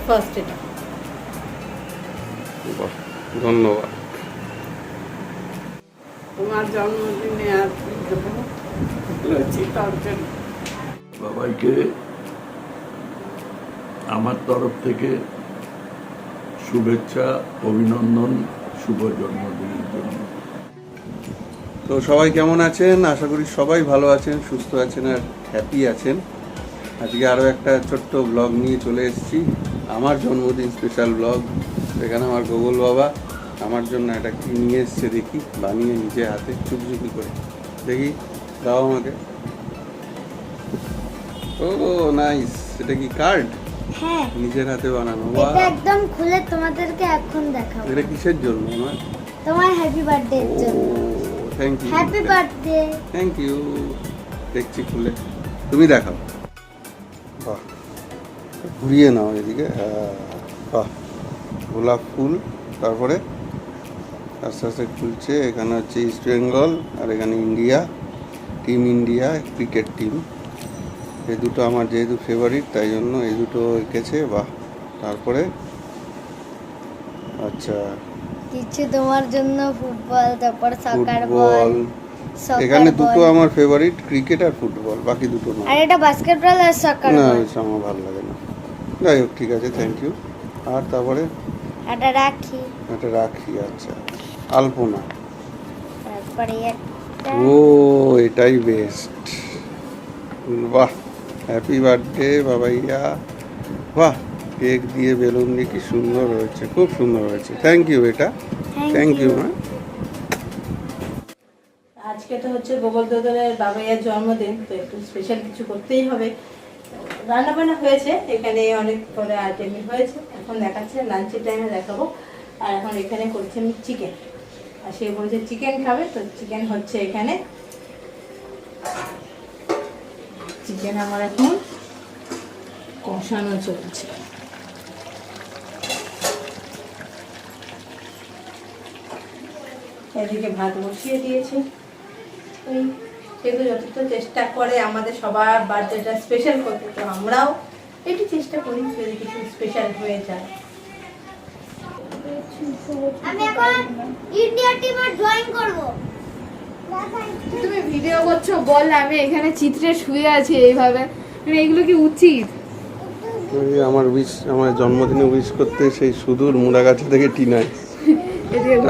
First এটা। ধন্যবাদ। তোমার জন্মদিনে আর দেবো লুচি তরকারি। সবাইকে আমার তরফ থেকে শুভেচ্ছা, অভিনন্দন, শুভ জন্মদিনের জন্য। তো সবাই কেমন আছেন? আশা করি সবাই ভালো আছেন, সুস্থ আছেন আর হ্যাপি আছেন। আজকে আরও একটা ছোট্ট ব্লগ নিয়ে চলে এসেছি, আমার জন্মদিন স্পেশাল ব্লগ। এখানে আমার গোগল বাবা আমার জন্য একটা কি নিয়ে এসছে দেখি, বানিয়ে নিজে হাতে চুপচুপি করে। দেখি, দাও আমাকে। ও নাইস, এটা কি কার্ড? হ্যাঁ, নিজের হাতে বানানো। এটা একদম খুলে তোমাদেরকে এখন দেখাবো। এটা কিসের জন্য? আমার তোমার হ্যাপি বার্থডে এর জন্য। Thank you, happy birthday. Thank you. দেখছি খুলে, তুমি দেখাও। বাহ, ঘুরিয়ে নাও এদিকে। বাহ, গোলাপ ফুল। তারপরে আস্তে আস্তে খুলছে। এখানে হচ্ছে ইস্ট বেঙ্গল আর এখানে India, team India cricket team. এই দুটো আমার যেহেতু ফেভারিট তাই জন্য এই দুটো এঁকেছে। বাহ, তারপরে আচ্ছা কিছু তোমার জন্য ফুটবল, তারপর সকার বল। ফুটবল। এখানে দুটো আমার ফেভারিট, ক্রিকেট আর ফুটবল, বাকি দুটো না। আর এটা বাস্কেটবল আর সকার না, বল। ওইসব আমার ভালো লাগে না। যাই হোক, ঠিক আছে, থ্যাংক ইউ। আর তারপরে এটা রাখি। এটা রাখি। আচ্ছা, আলপনা। তারপরে একটা ও, এটাই বেস্ট। বাহ, হ্যাপি বার্থডে বাবাইয়া। বাহ, কেক দিয়ে বেলুন দিয়ে কি সুন্দর হয়েছে, খুব সুন্দর হয়েছে। থ্যাংক ইউ বেটা, থ্যাংক ইউ। হ্যাঁ, আজকে তো হচ্ছে গোপাল দাদার বাবাইয়ার জন্মদিন, তো একটু স্পেশাল কিছু করতেই হবে। রান্না বান্না হয়েছে, এখানে অনেক পরে আইটেমই হয়েছে। এখন দেখাচ্ছে লাঞ্চের টাইমে দেখাবো। আর এখন এখানে করছি আমি চিকেন, আর সে বলছে চিকেন খাবে, তো চিকেন হচ্ছে এখানে। চিকেন আমার এখন কষানো চলছে। এদিকে ভাত বসিয়ে দিয়েছি। ওই সেগুলো যতটা চেষ্টা করে আমাদের সবার বার্থডেটা স্পেশাল করতে, তো আমরাও একটু চেষ্টা করি যদি কিছু স্পেশাল হয়ে যায়। আমি এখন ইন্ডিয়া টিমের জয়েন করব। তুমি ভিডিও করছো বল, আমি এখানে চিত্রে শুয়ে আছি এইভাবে, মানে এগুলো কি উচিত? ওই আমার জন্মদিনে উইশ করতে সেই সুদূর মুড়াগাছা থেকে টিনায়।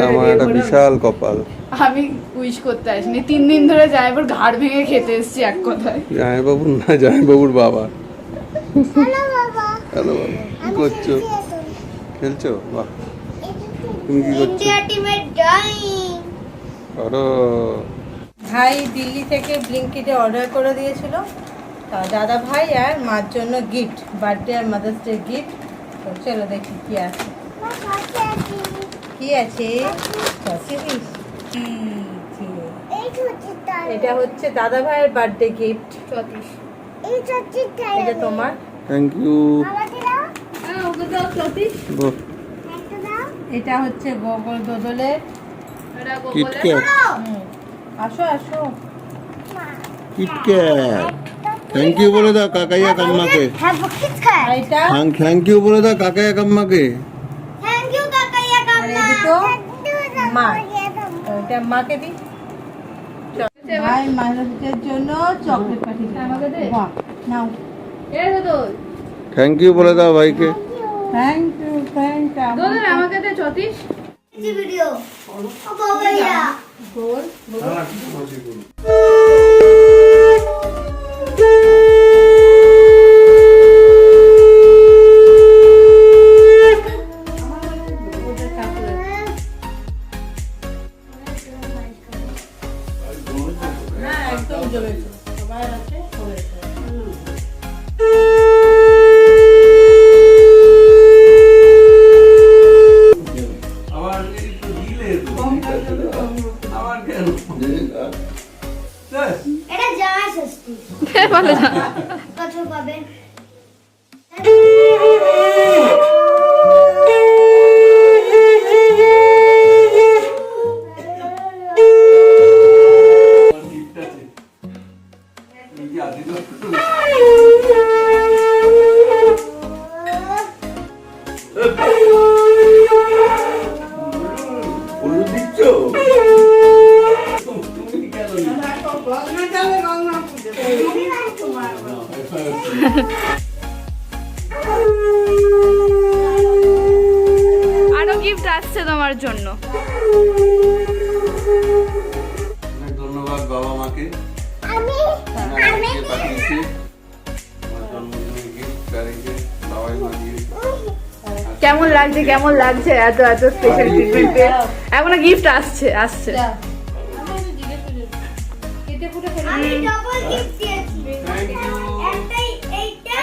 আমার একটা বিশাল কপাল। আমি উইশ করতে আসিনি, 3 দিন ধরে জামাইবাবুর ঘাড় ভেঙে খেতে এসেছি এক কথায়। জামাইবাবুর না, জামাইবাবুর বাবা। হ্যালো বাবা। হ্যালো বাবা, কি করছো? খেলছো? বাহ, তুমি কি করছো? ইন্ডিয়া টিমের জয়েন করো। ভাই দিল্লি থেকে ব্লিঙ্কিটে অর্ডার করে দিয়েছিল, তা দাদা ভাই আর মার জন্য গিফট, বার্থডে আর মাদার্স ডে গিফট। তো চলো দেখি কি আছে। কি আছে? এটা হচ্ছে দাদা ভাইয়ের বার্থডে গিফট। এটা তোমার। Thank you. এটা হচ্ছে গোগল দোদলের। কিটক্যাট, আসো আসো। কিটক্যাট। থ্যাংক ইউ বলে দাও কাকাইয়া কাম্মাকে। হ্যাঁ, বকিস খায়। আর এটা থ্যাংক ইউ বলে দাও কাকাইয়া কাম্মাকে। থ্যাংক ইউ কাকাইয়া আর এই দুটো মা। মা। এটা মাকে দি। ভাই মাদার্সের জন্য চকলেট পাঠিয়েছে আমাকে দে। বাহ, নাও। থ্যাংক ইউ বলে দাও ভাইকে। Thank you, thank you. আমাকে দে জ্যোতিষ। ভিডিও ও বাবাইয়া গোল না, একদম জমেছে। সবাই আছে, হয়েছে। এটা জামাই ষষ্ঠী। ভালো না। কত পাবেন? আসছে তোমার জন্য। অনেক ধন্যবাদ বাবা মাকে পাঠিয়েছে আমার জন্মদিনের গিফট তারিখে বাবাই মা দিয়েছে। কেমন লাগছে, কেমন লাগছে এত এত স্পেশাল ট্রিটমেন্ট পেয়ে? এখনো গিফট আসছে আসছে। আমি ডবল গিফট দিয়েছি। একটাই এইটা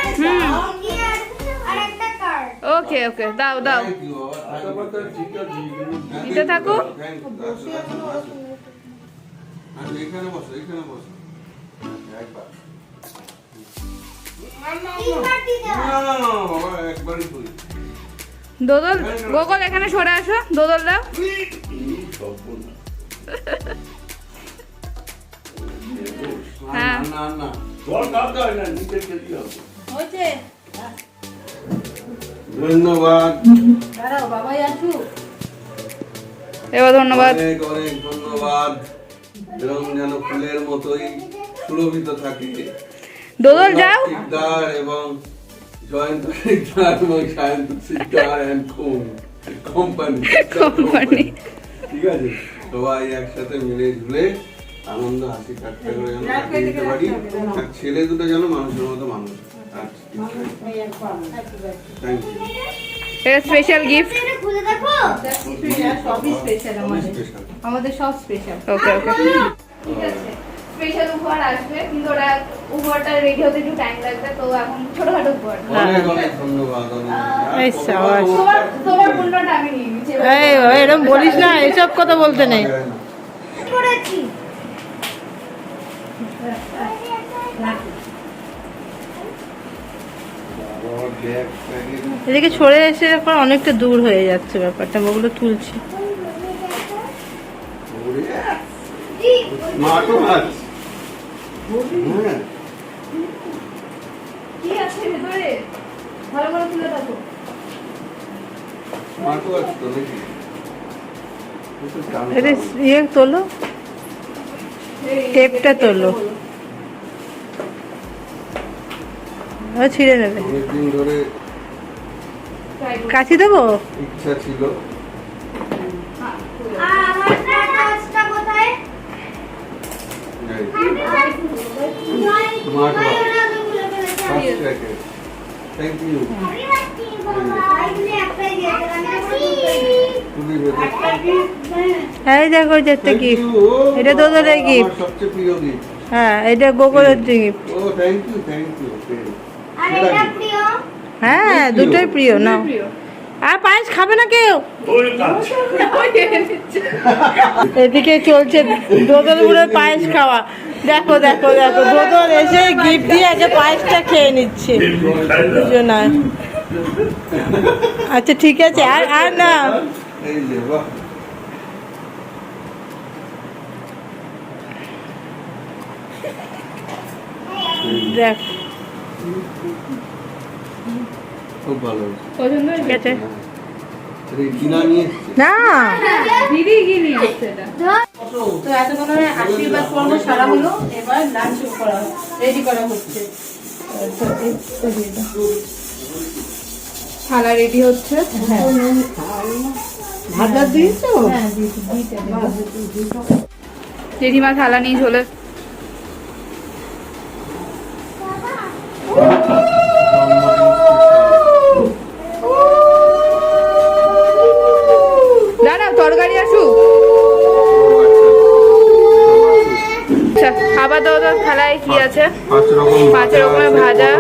আর একটা কার্ড। ওকে ওকে, দাও দাও, Thank you, বাবা। দিতে থাকো। Thank you. আচ্ছা, এখানে বসো, এখানে বসো। একবার। তিনবার দিতে হবে। না, না, না, বাবা, একবারই তুই। দোদল, গোকুল এখানে সরে আসো, দোদল দাও। হ্যাঁ। না, না, না। হয়েছে? ধন্যবাদ। দাঁড়াও, বাবাই আসুক। এবার ধন্যবাদ। অনেক অনেক ধন্যবাদ। এরকম যেন ফুলের মতোই সুরভিত থাকে। দোদল যাও। শিকদার এবং জয়ন্ত শিকদার এবং Sayanta Sikdar and company. Company. ঠিক আছে, সবাই একসাথে মিলে ঝুলে আনন্দ হাসি ঠাট্টা করে যেন কাটিয়ে দিতে পারি। আর ছেলে দুটো যেন মানুষের মতো মানুষ। আচ্ছা, থ্যাংক ইউ। এটা স্পেশাল গিফট। এটা খুলে দেখো। সবই স্পেশাল আমাদের সব স্পেশাল। ওকে ওকে, ঠিক আছে। স্পেশাল উপহার আসবে, কিন্তু ওটা উপহারটা রেডি হতে একটু টাইম লাগবে, তো এখন ছোটখাটো উপহার। অনেক অনেক ধন্যবাদ। এই সাবাস। তোমার পুণ্যটা আমি নিয়ে নিচ্ছি। এই এরকম বলিস না, এসব কথা বলতে নেই। করেছি। এদিকে সরে এসে এখন অনেকটা দূর হয়ে যাচ্ছে ব্যাপারটা, ওগুলো তুলছি। মাঠও আছে। হ্যাঁ, কি আছে ভেতরে? ভালো করে তুলে দেখো। মাঠও আছে তো নাকি? এটা ইয়ে তোলো, টেপটা তোলো, ছিঁড়ে নেবে। অনেকদিন ধরে কাছি দেবো? ইচ্ছা ছিল। আমার কাজটা কোথায়? মাঠ থ্যাংক ইউ। এই দেখো, যে একটা গিফট। এটা তোদের গিফট। সবচেয়ে প্রিয় গিফট। হ্যাঁ, এটা গোকুলের গিফট। ও থ্যাংক ইউ, থ্যাংক ইউ। আর এটা প্রিয়। হ্যাঁ, দুটোই প্রিয়। নাও। আর পায়েস খাবে না কেউ? এদিকে চলছে দোদল বুড়োর পায়েস খাওয়া। দেখো দেখো দেখো, দোদল এসে গিফট দিয়ে আগে পায়েসটা খেয়ে নিচ্ছে দুজনা। আচ্ছা ঠিক আছে, আর আর না। এই যে বাহ, দেখ, খুব ভালো হয়েছে। পছন্দ ঠিক আছে। এই কিনা নিয়ে এসেছে। না, দিদি কি নিয়ে আসছে এটা? তো এতক্ষণ আশীর্বাদ পর্ব সারা হলো, এবার লাঞ্চ করা রেডি করা হচ্ছে। থালা রেডি হচ্ছে। ভাজা দিয়েছো? জেঠিমা থালা নিয়ে চলে। দাঁড়াও, তরকারি আসুক। আচ্ছা, খাবার দাও তো। থালায় কি আছে? 5 রকমের ভাজা,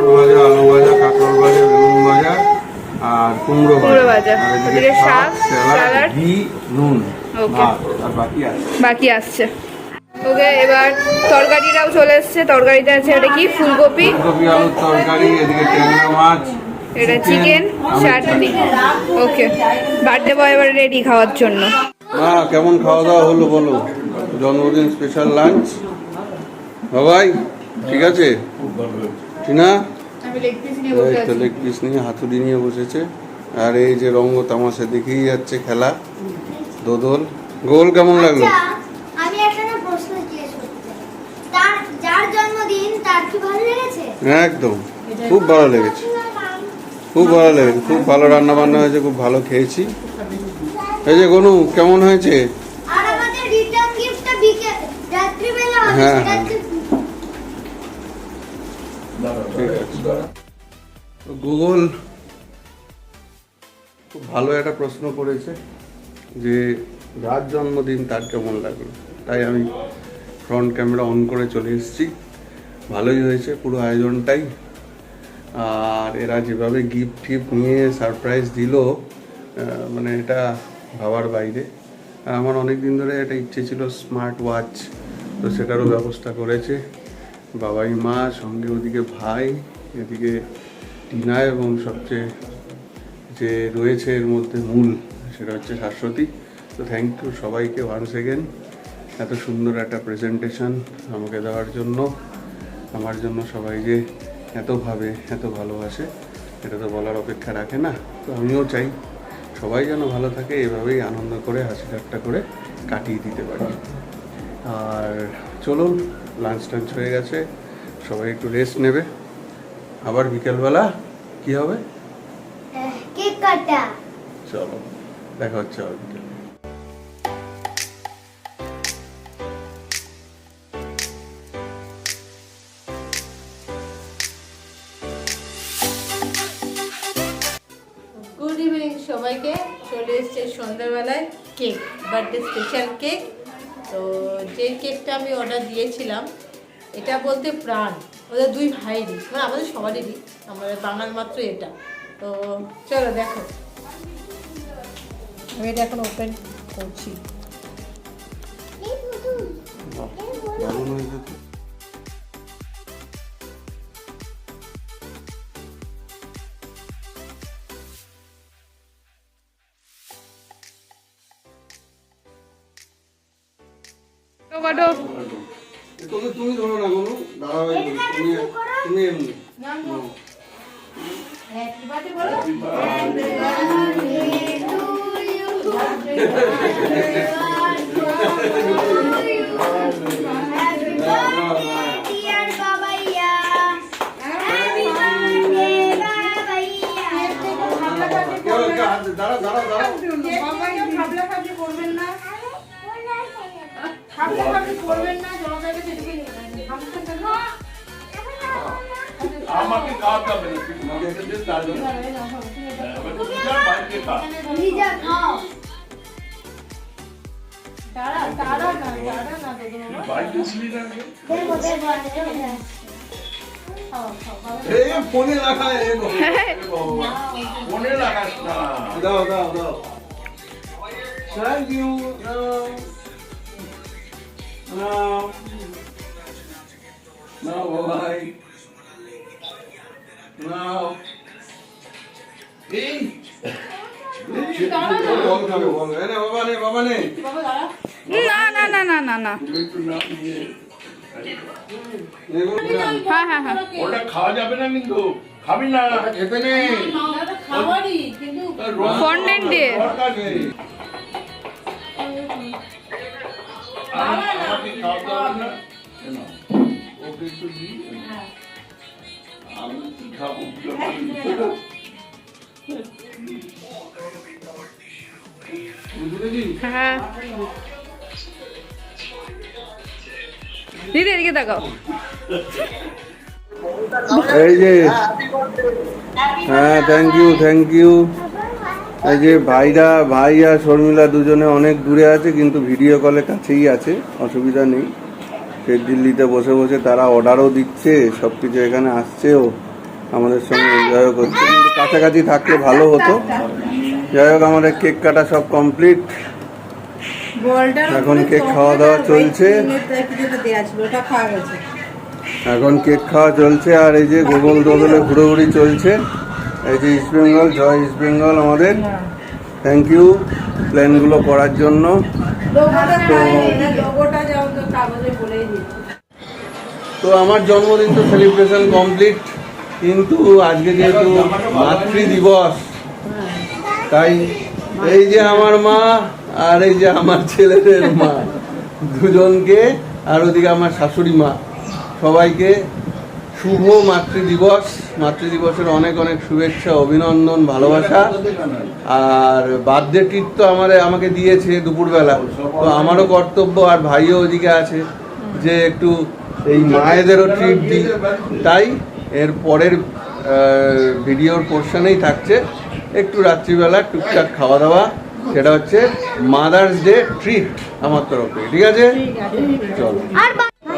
আলু ভাজা, কাঁকরোল ভাজা, বেগুন ভাজা আর কুমড়ো ভাজা। আর ওদিকে শাক, স্যালাড, ঘি, নুন, ওকে। ভাত আর বাকি আছে। বাকি আসছে। ওকে, এবার তরকারিটাও চলে এসছে। তরকারিতে আছে এটা কি? ফুলকপি, ফুলকপি আলুর তরকারি, এদিকে ট্যাংরা মাছ, এটা চিকেন, চাটনি। ওকে, বার্থডে বয় এবার রেডি খাওয়ার জন্য। কেমন খাওয়া দাওয়া হলো বলো? জন্মদিন স্পেশাল লাঞ্চ বাবাই, ঠিক আছে? টিনা আমি লেগ পিস নিয়ে এই তো লেগ পিস নিয়ে হাতুড়ি নিয়ে বসেছে। আর এই যে রঙ্গ তামাশা দেখেই যাচ্ছে খেলা। দোদল গোল কেমন লাগলো? আচ্ছা, আমি একটা না প্রশ্ন জিজ্ঞেস করতে চাই। যার জন্মদিন তার কি ভালো লেগেছে? একদম খুব ভালো লেগেছে, খুব ভালো লেগেছে। খুব ভালো রান্না বান্না হয়েছে, খুব ভালো খেয়েছি। এই যে গনু কেমন হয়েছে? আর আমাদের রিটার্ন গিফটটা রাত্রিবেলা হবে হ্যাঁ, সেটা হ্যাঁ। হচ্ছে গুগল খুব ভালো একটা প্রশ্ন করেছে যে যার জন্মদিন তার কেমন লাগলো, তাই আমি ফ্রন্ট ক্যামেরা অন করে চলে এসেছি। ভালোই হয়েছে পুরো আয়োজনটাই। আর এরা যেভাবে গিফট টিফট নিয়ে সারপ্রাইজ দিল, মানে এটা ভাবার বাইরে। আর আমার অনেক দিন ধরে একটা ইচ্ছে ছিল স্মার্ট ওয়াচ, তো সেটারও ব্যবস্থা করেছে বাবাই মা, সঙ্গে ওদিকে ভাই, এদিকে টিনা, এবং সবচেয়ে যে রয়েছে এর মধ্যে মূল, সেটা হচ্ছে শাশ্বতী। তো থ্যাংক ইউ সবাইকে ওয়ান্স এগেন, এত সুন্দর একটা প্রেজেন্টেশন আমাকে দেওয়ার জন্য। আমার জন্য সবাই যে এত ভাবে, এত ভালোবাসে, এটা তো বলার অপেক্ষা রাখে না। তো আমিও চাই সবাই যেন ভালো থাকে, এভাবেই আনন্দ করে হাসি ঠাট্টা করে কাটিয়ে দিতে পারি। আর চলুন, লাঞ্চ টাঞ্চ হয়ে গেছে, সবাই একটু রেস্ট নেবে। আবার বিকেলবেলা কি হবে? কেক কাটা। চলো, দেখা হচ্ছে আবার বিকেল। গুড ইভিনিং সবাইকে। চলে এসছে সন্ধ্যাবেলায় কেক, বার্থডে স্পেশাল কেক। তো যে কেকটা আমি অর্ডার দিয়েছিলাম, এটা বলতে প্রাণ, ওদের দুই ভাইয়েরই, মানে আমাদের সবারই, আমাদের বাঙাল মাত্র এটা। তো চলো দেখো, আমি এটা এখন ওপেন করছি। দারুণ হয়েছে তো। তুমি ধরো না কোনো, দাঁড়াও, তুমি এমনি হ্যাপি বার্থডে বলো। Dear Babaiya, happy birthday Babaiya. দাঁড়াও দাঁড়াও দাঁড়াও। খাবলাখাবলি করবেন না, খাবলাখাবলি করবেন না, জলটাকে সেদিকে নিয়ে আমাকে খাওয়াতে হবে না, তুই তোমাকে এসে তার জন্য বাইকে খা। নিজে খাও। দাঁড়া দাঁড়া না, দাঁড়া না দাদু বাবা। বাইকে ছিলি না আগে? দেখো দেখো দেখো। খাও খাও বাবা। এই ফোনে লাগায়, ফোনে লাগাস না। দাও দাও দাও। Thank you. না ভাই, নাও। এই বল খাবে, বল। এই নে বাবা, নে বাবা, নে। বাবা দাঁড়া। তুমি একটু না নিয়ে নে বাবা। ওটা খাওয়া যাবে না, কিন্তু খাবি না, ওটা খেতে নেই। দাদা খাবারই, কিন্তু ফন্ডেন্ট দিয়ে দরকার নেই। আমাকে খাওয়াতে হবে না কেন? ওকে একটু দিই, আমি কি খাবো? দিদি এদিকে তাকাও। এই যে, হ্যাঁ, থ্যাংক ইউ থ্যাংক ইউ। এই যে ভাইরা, ভাই আর শর্মিলা দুজনে অনেক দূরে আছে, কিন্তু ভিডিও কলে কাছেই আছে, অসুবিধা নেই। সে দিল্লিতে বসে বসে তারা অর্ডারও দিচ্ছে, সব কিছু এখানে আসছেও, আমাদের সঙ্গে এনজয়ও করছে। কিন্তু কাছাকাছি থাকলে ভালো হতো। যাই হোক, আমাদের কেক কাটা সব কমপ্লিট। এখন কেক খাওয়া দাওয়া চলছে। এখন কেক খাওয়া চলছে, আর এই যে গোগল দোদলে ঘুরোঘুরি চলছে। এই যে ইস্ট বেঙ্গল, জয় ইস্ট বেঙ্গল আমাদের। থ্যাংক ইউ প্ল্যানগুলো করার জন্য। তো আমার জন্মদিন তো সেলিব্রেশন কমপ্লিট, কিন্তু আজকে যেহেতু মাতৃ দিবস, তাই এই যে আমার মা আর এই যে আমার ছেলেদের মা, দুজনকে, আর ওদিকে আমার শাশুড়ি মা, সবাইকে শুভ মাতৃদিবসের অনেক অনেক শুভেচ্ছা, অভিনন্দন, ভালোবাসা। আর বার্থডে ট্রিট তো আমাকে দিয়েছে দুপুরবেলা, তো আমারও কর্তব্য, আর ভাইও ওদিকে আছে, যে একটু এই মায়েদেরও ট্রিট দিই। তাই এর পরের ভিডিওর পোর্শনেই থাকছে একটু রাত্রিবেলা টুকটাক খাওয়া দাওয়া, সেটা হচ্ছে মাদার্স ডে ট্রিট আমার তরফে। ঠিক আছে, চলো।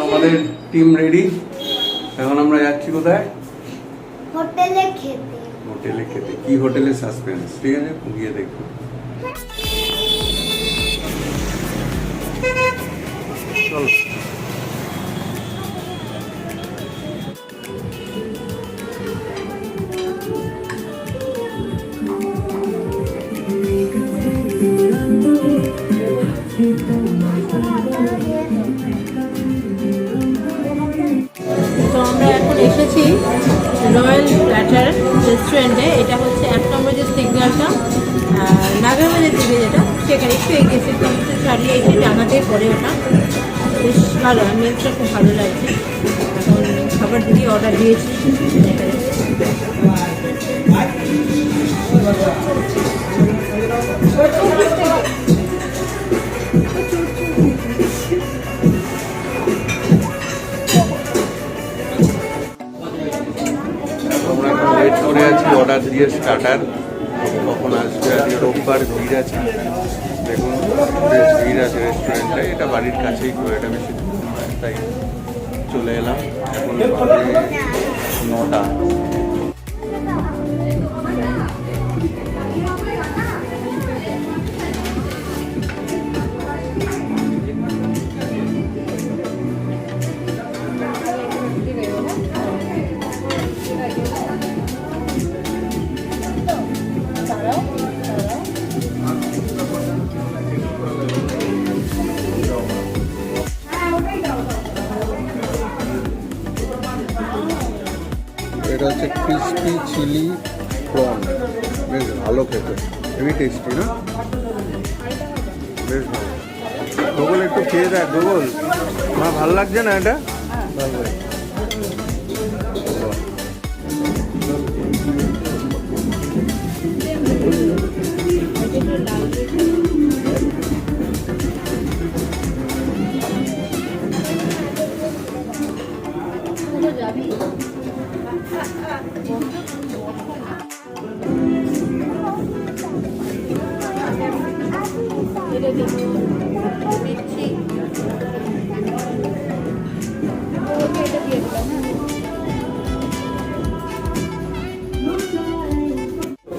আমাদের টিম রেডি, এখন আমরা যাচ্ছি কোথায়? হোটেলে খেতে। হোটেলে খেতে। কি হোটেলে? সাসপেন্স। ঠিক আছে, গিয়ে দেখবো। চলো। তো আমরা এখন এসেছি রয়্যাল প্ল্যাটার রেস্টুরেন্টে। এটা হচ্ছে 1 নম্বর যে সিগন্যালটা নাগারবাজার দিকে, যেটা সেখানে একটু এগিয়েছে, ছাড়িয়ে এসে ডানাতে পড়ে ওটা। বেশ ভালো, মিলটা খুব ভালো লাগছে। এখন খাবার দিকে অর্ডার দিয়েছি। আমরা এখন ওয়েট করে আছি অর্ডার দিয়ে স্টার্টার কখন আসবে। আজকে রোববার, ভিড় আছে, দেখুন বেশ ভিড় আছে রেস্টুরেন্টে। এটা বাড়ির কাছেই তো, এটা বেশি দূর নয়, তাই চলে এলাম। এখন বাজে 9টা। এটা হচ্ছে ক্রিস্পি চিলি প্রন, বেশ ভালো খেতে, হেভি টেস্টি না? বেশ ভালো। গোগল একটু খেয়ে দেখ। গোগল, আমার ভালো লাগছে না এটা? ভালো।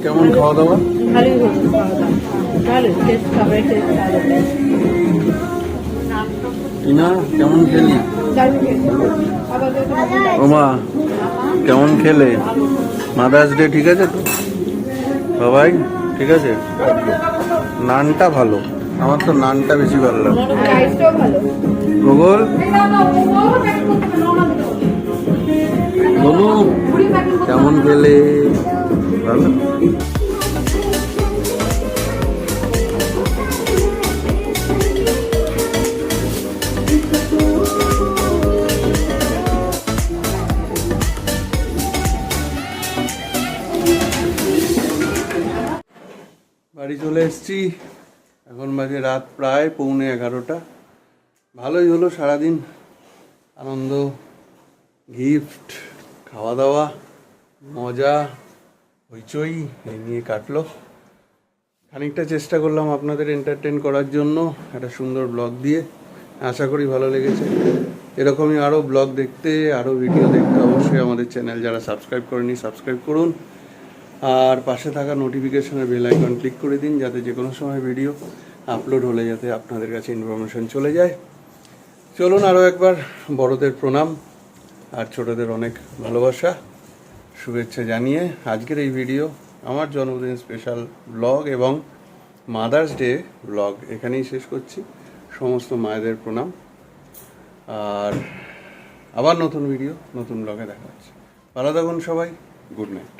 কেমন খাওয়া দাওয়া? ভালোই হলো খাওয়া দাওয়া, ভালো টেস্ট, খাবারের টেস্ট ভালো। টিনা, কেমন খেলি? ওমা, কেমন খেলে? মাদার্স ডে ঠিক আছে তো বাবাই? ঠিক আছে। নানটা ভালো, আমার তো নানটা বেশি ভালো লাগে। গোগল, বলু কেমন খেলে? ভালো। বাড়ি চলে এসেছি, এখন বাজে রাত প্রায় 11:45। ভালোই হলো সারাদিন, আনন্দ, গিফট, খাওয়া দাওয়া, মজা, হইচই এই নিয়ে কাটলো। খানিকটা চেষ্টা করলাম আপনাদের এন্টারটেন করার জন্য একটা সুন্দর ব্লগ দিয়ে। আশা করি ভালো লেগেছে। এরকমই আরও ব্লগ দেখতে, আরও ভিডিও দেখতে অবশ্যই আমাদের চ্যানেল যারা সাবস্ক্রাইব করেনি সাবস্ক্রাইব করুন, আর পাশে থাকা নোটিফিকেশনের বেল আইকন ক্লিক করে দিন, যাতে যে কোনো সময় ভিডিও আপলোড হলে যাতে আপনাদের কাছে ইনফরমেশন চলে যায়। চলুন আরও একবার বড়দের প্রণাম আর ছোটদের অনেক ভালোবাসা, শুভেচ্ছা জানিয়ে আজকের এই ভিডিও, আমার জন্মদিন স্পেশাল ব্লগ এবং মাদার্স ডে ব্লগ এখানেই শেষ করছি। সমস্ত মায়েদের প্রণাম, আর আবার নতুন ভিডিও নতুন ব্লগে দেখা হচ্ছে। ভালো থাকুন সবাই, গুড নাইট।